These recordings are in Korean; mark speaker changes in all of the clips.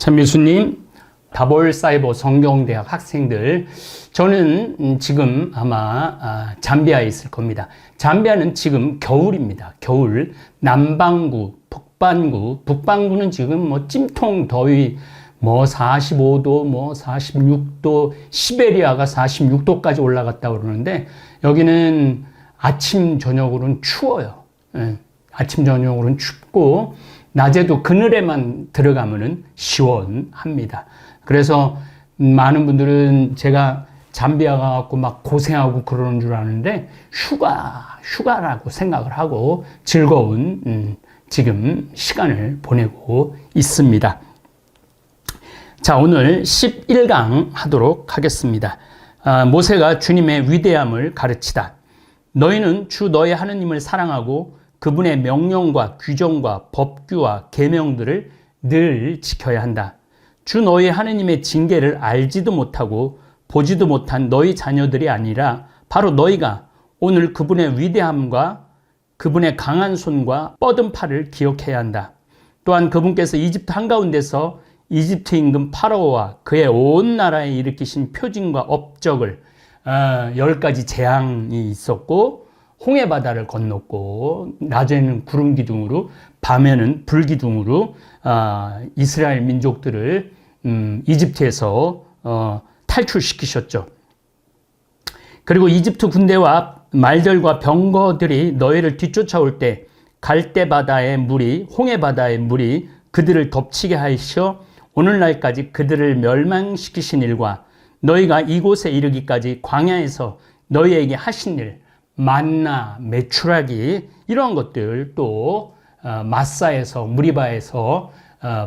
Speaker 1: 천미수님, 다볼사이버 성경대학 학생들, 저는 지금 아마 잠비아에 있을 겁니다. 잠비아는 지금 겨울입니다. 겨울. 남반구, 북반구, 북반구는 지금 뭐 찜통 더위, 뭐 45도, 뭐 46도, 시베리아가 46도까지 올라갔다 그러는데, 여기는 아침, 저녁으로는 추워요. 아침, 저녁으로는 춥고, 낮에도 그늘에만 들어가면은 시원합니다. 그래서 많은 분들은 제가 잠비아 가갖고 막 고생하고 그러는 줄 아는데 휴가라고 생각을 하고 즐거운 지금 시간을 보내고 있습니다. 자, 오늘 11강 하도록 하겠습니다. 모세가 주님의 위대함을 가르치다. 너희는 주 너의 하느님을 사랑하고 그분의 명령과 규정과 법규와 계명들을 늘 지켜야 한다. 주 너희 하느님의 징계를 알지도 못하고 보지도 못한 너희 자녀들이 아니라 바로 너희가 오늘 그분의 위대함과 그분의 강한 손과 뻗은 팔을 기억해야 한다. 또한 그분께서 이집트 한가운데서 이집트 임금 파라오와 그의 온 나라에 일으키신 표징과 업적을 10가지 재앙이 있었고 홍해바다를 건넜고 낮에는 구름 기둥으로 밤에는 불 기둥으로 이스라엘 민족들을 이집트에서 탈출시키셨죠. 그리고 이집트 군대와 말들과 병거들이 너희를 뒤쫓아올 때 갈대바다의 물이 홍해바다의 물이 그들을 덮치게 하시어 오늘날까지 그들을 멸망시키신 일과 너희가 이곳에 이르기까지 광야에서 너희에게 하신 일 만나, 메추라기 이런 것들 또 마사에서 무리바에서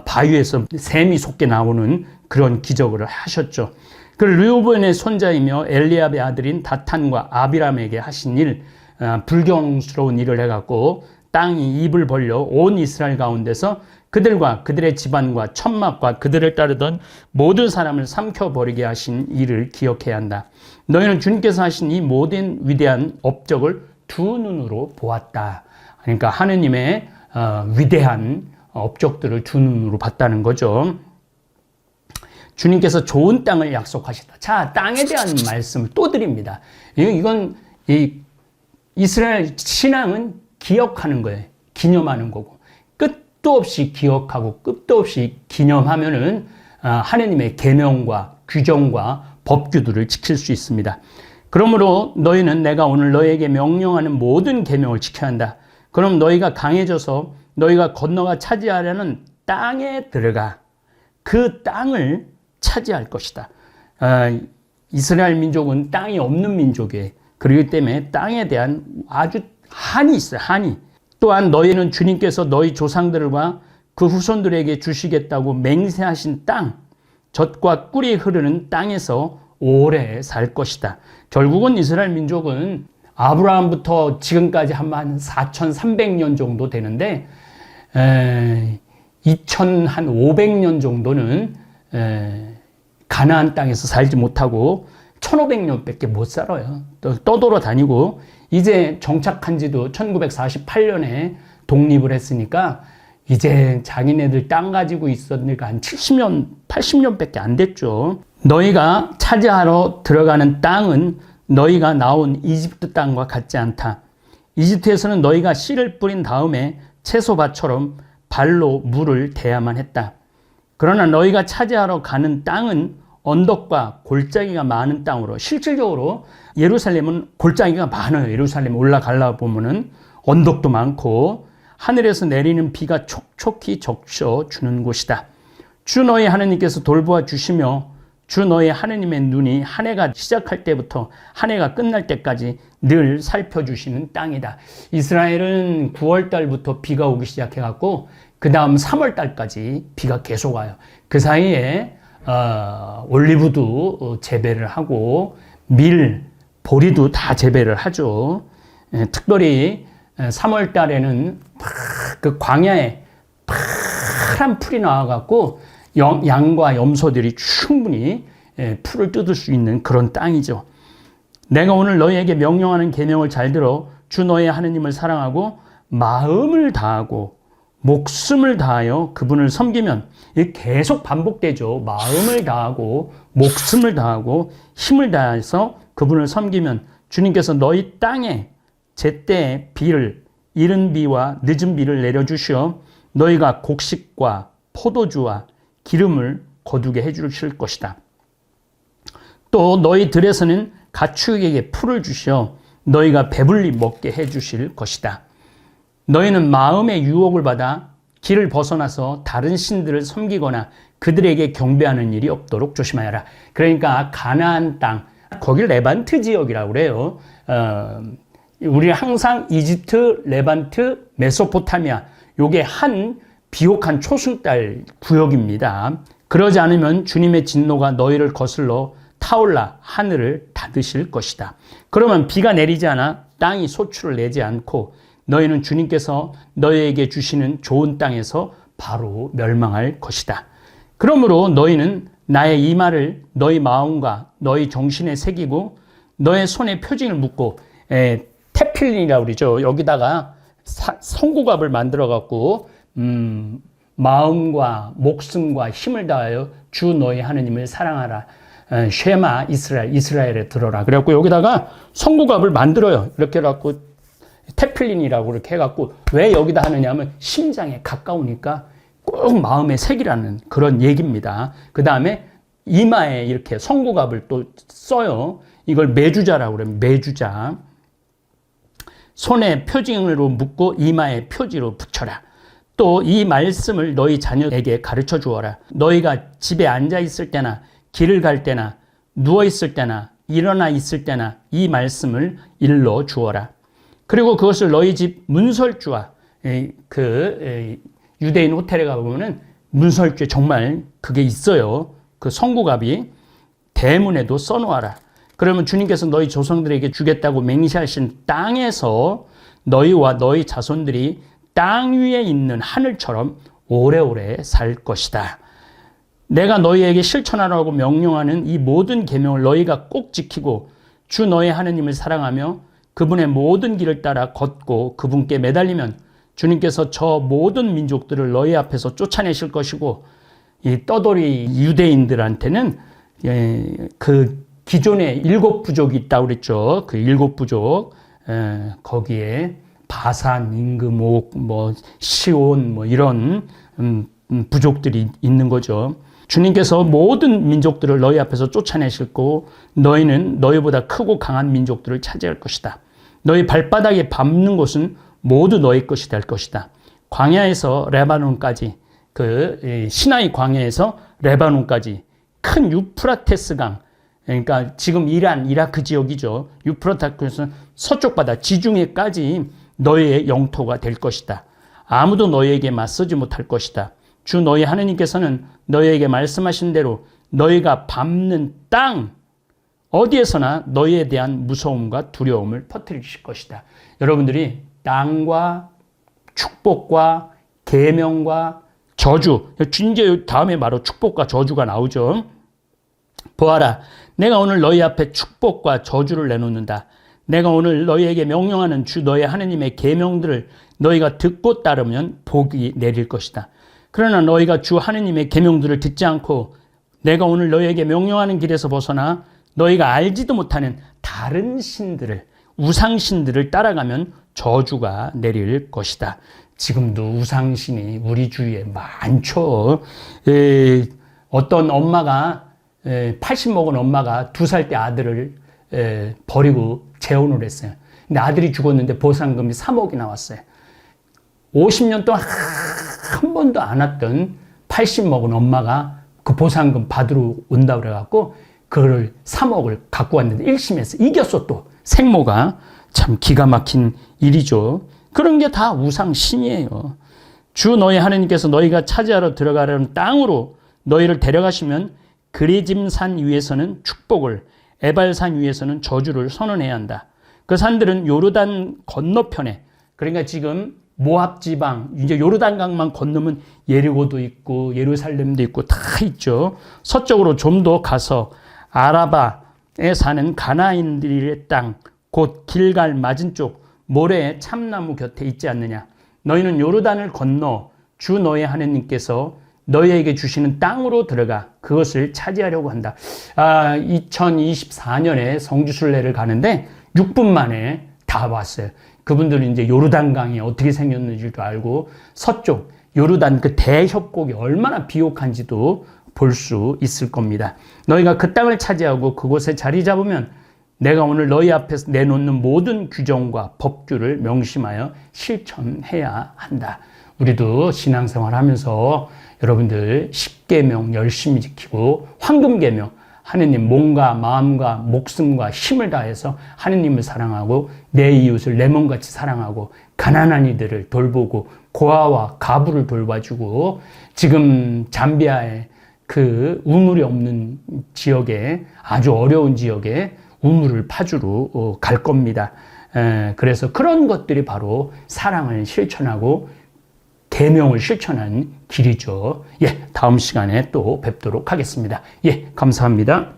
Speaker 1: 바위에서 샘이 솟게 나오는 그런 기적을 하셨죠. 그 르우벤의 손자이며 엘리압의 아들인 다탄과 아비람에게 하신 일 불경스러운 일을 해갖고 땅이 입을 벌려 온 이스라엘 가운데서 그들과 그들의 집안과 천막과 그들을 따르던 모든 사람을 삼켜버리게 하신 일을 기억해야 한다. 너희는 주님께서 하신 이 모든 위대한 업적을 두 눈으로 보았다. 그러니까 하느님의 위대한 업적들을 두 눈으로 봤다는 거죠. 주님께서 좋은 땅을 약속하셨다. 자, 땅에 대한 말씀을 또 드립니다. 이건 이스라엘 신앙은 기억하는 거예요. 기념하는 거고. 끝도 없이 기억하고 끝도 없이 기념하면은 하느님의 계명과 규정과 법규들을 지킬 수 있습니다. 그러므로 너희는 내가 오늘 너희에게 명령하는 모든 계명을 지켜야 한다. 그럼 너희가 강해져서 너희가 건너가 차지하려는 땅에 들어가 그 땅을 차지할 것이다. 이스라엘 민족은 땅이 없는 민족이에요. 그렇기 때문에 땅에 대한 아주 한이 있어요. 한이. 또한 너희는 주님께서 너희 조상들과 그 후손들에게 주시겠다고 맹세하신 땅, 젖과 꿀이 흐르는 땅에서 오래 살 것이다. 결국은 이스라엘 민족은 아브라함부터 지금까지 한 4,300년 정도 되는데 2,500년 정도는 가나안 땅에서 살지 못하고 1,500년밖에 못 살아요. 떠돌아 다니고 이제 정착한 지도 1948년에 독립을 했으니까 이제 자기네들 땅 가지고 있었으니까 한 70년, 80년밖에 안 됐죠. 너희가 차지하러 들어가는 땅은 너희가 나온 이집트 땅과 같지 않다. 이집트에서는 너희가 씨를 뿌린 다음에 채소밭처럼 발로 물을 대야만 했다. 그러나 너희가 차지하러 가는 땅은 언덕과 골짜기가 많은 땅으로 실질적으로 예루살렘은 골짜기가 많아요. 예루살렘 올라가려 보면은 언덕도 많고 하늘에서 내리는 비가 촉촉히 적셔주는 곳이다. 주 너희 하느님께서 돌보아 주시며 주 너희 하느님의 눈이 한 해가 시작할 때부터 한 해가 끝날 때까지 늘 살펴주시는 땅이다. 이스라엘은 9월 달부터 비가 오기 시작해갖고 그 다음 3월 달까지 비가 계속 와요. 그 사이에 올리브도 재배를 하고 밀, 보리도 다 재배를 하죠. 특별히 3월 달에는 그 광야에 파란 풀이 나와갖고 양과 염소들이 충분히 풀을 뜯을 수 있는 그런 땅이죠. 내가 오늘 너희에게 명령하는 계명을 잘 들어 주 너희 하느님을 사랑하고 마음을 다하고 목숨을 다하여 그분을 섬기면, 이게 계속 반복되죠. 마음을 다하고 목숨을 다하고 힘을 다해서 그분을 섬기면 주님께서 너희 땅에 제때 비를, 이른 비와 늦은 비를 내려주시어 너희가 곡식과 포도주와 기름을 거두게 해주실 것이다. 또 너희 들에서는 가축에게 풀을 주시어 너희가 배불리 먹게 해주실 것이다. 너희는 마음의 유혹을 받아 길을 벗어나서 다른 신들을 섬기거나 그들에게 경배하는 일이 없도록 조심하여라. 그러니까 가나안 땅, 거길 레반트 지역이라고 그래요. 우리 항상 이집트, 레반트, 메소포타미아, 요게 한 비옥한 초승달 구역입니다. 그러지 않으면 주님의 진노가 너희를 거슬러 타올라 하늘을 닫으실 것이다. 그러면 비가 내리지 않아 땅이 소출을 내지 않고 너희는 주님께서 너희에게 주시는 좋은 땅에서 바로 멸망할 것이다. 그러므로 너희는 나의 이 말을 너희 마음과 너희 정신에 새기고 너의 손에 표징을 묶고, 테필린이라고 그러죠. 여기다가 성구갑을 만들어 갖고 마음과 목숨과 힘을 다하여 주 너희 하느님을 사랑하라. 쉐마 이스라엘에 들어라. 그래갖고 여기다가 성구갑을 만들어요. 이렇게 해갖고 테필린이라고 이렇게 해갖고 왜 여기다 하느냐 하면 심장에 가까우니까 꼭 마음에 새기라는 그런 얘기입니다. 그 다음에 이마에 이렇게 성구갑을 또 써요. 이걸 매주자라고 그래요. 매주자. 손에 표징으로 묶고 이마에 표지로 붙여라. 또 이 말씀을 너희 자녀에게 가르쳐 주어라. 너희가 집에 앉아 있을 때나 길을 갈 때나 누워 있을 때나 일어나 있을 때나 이 말씀을 일러 주어라. 그리고 그것을 너희 집 문설주와 유대인 호텔에 가보면은 문설주에 정말 그게 있어요. 그 성구갑이 대문에도 써놓아라. 그러면 주님께서 너희 조상들에게 주겠다고 맹세하신 땅에서 너희와 너희 자손들이 땅 위에 있는 하늘처럼 오래오래 살 것이다. 내가 너희에게 실천하라고 명령하는 이 모든 계명을 너희가 꼭 지키고 주 너희 하느님을 사랑하며 그분의 모든 길을 따라 걷고 그분께 매달리면 주님께서 저 모든 민족들을 너희 앞에서 쫓아내실 것이고, 이 떠돌이 유대인들한테는 그 기존에 7 부족이 있다고 그랬죠. 그 7 부족, 거기에 바산, 임금옥, 시온, 이런 부족들이 있는 거죠. 주님께서 모든 민족들을 너희 앞에서 쫓아내실 거고 너희는 너희보다 크고 강한 민족들을 차지할 것이다. 너희 발바닥에 밟는 곳은 모두 너희 것이 될 것이다. 광야에서 레바논까지, 그 시나이 광야에서 레바논까지 큰 유프라테스 강, 그러니까 지금 이라크 지역이죠. 유프라테스 서쪽 바다 지중해까지 너희의 영토가 될 것이다. 아무도 너희에게 맞서지 못할 것이다. 주 너희 하느님께서는 너희에게 말씀하신 대로 너희가 밟는 땅 어디에서나 너희에 대한 무서움과 두려움을 퍼뜨리실 것이다. 여러분들이 땅과 축복과 계명과 저주, 이제 다음에 바로 축복과 저주가 나오죠. 보아라, 내가 오늘 너희 앞에 축복과 저주를 내놓는다. 내가 오늘 너희에게 명령하는 주 너희 하느님의 계명들을 너희가 듣고 따르면 복이 내릴 것이다. 그러나 너희가 주 하느님의 계명들을 듣지 않고 내가 오늘 너희에게 명령하는 길에서 벗어나 너희가 알지도 못하는 다른 신들을, 우상신들을 따라가면 저주가 내릴 것이다. 지금도 우상신이 우리 주위에 많죠. 어떤 엄마가 80 먹은 엄마가 2살 때 아들을 버리고 재혼을 했어요. 근데 아들이 죽었는데 보상금이 3억이 나왔어요. 50년 동안 한 번도 안 왔던 80 먹은 엄마가 그 보상금 받으러 온다고 그래갖고 그거를 3억을 갖고 왔는데 1심에서 이겼어. 또 생모가. 참 기가 막힌 일이죠. 그런 게 다 우상신이에요. 주 너희 하느님께서 너희가 차지하러 들어가려는 땅으로 너희를 데려가시면 그리짐산 위에서는 축복을, 에발산 위에서는 저주를 선언해야 한다. 그 산들은 요르단 건너편에, 그러니까 지금 모압 지방, 이제 요르단강만 건너면 예리고도 있고 예루살렘도 있고 다 있죠. 서쪽으로 좀 더 가서 아라바에 사는 가나안인들의 땅, 곧 길갈 맞은 쪽 모래의 참나무 곁에 있지 않느냐. 너희는 요르단을 건너 주 너의 하느님께서 너희에게 주시는 땅으로 들어가 그것을 차지하려고 한다. 2024년에 성지순례를 가는데 6분 만에 다 왔어요. 그분들은 이제 요르단강이 어떻게 생겼는지도 알고 서쪽 요르단 그 대협곡이 얼마나 비옥한지도 볼 수 있을 겁니다. 너희가 그 땅을 차지하고 그곳에 자리 잡으면 내가 오늘 너희 앞에서 내놓는 모든 규정과 법규를 명심하여 실천해야 한다. 우리도 신앙생활 하면서 여러분들 10계명 열심히 지키고 황금계명 하느님 몸과 마음과 목숨과 힘을 다해서 하느님을 사랑하고 내 이웃을 내 몸같이 사랑하고 가난한 이들을 돌보고 고아와 가부를 돌봐주고 지금 잠비아에 그 우물이 없는 지역에 아주 어려운 지역에 우물을 파주러 갈 겁니다. 그래서 그런 것들이 바로 사랑을 실천하고 계명을 실천한 길이죠. 다음 시간에 또 뵙도록 하겠습니다. 감사합니다.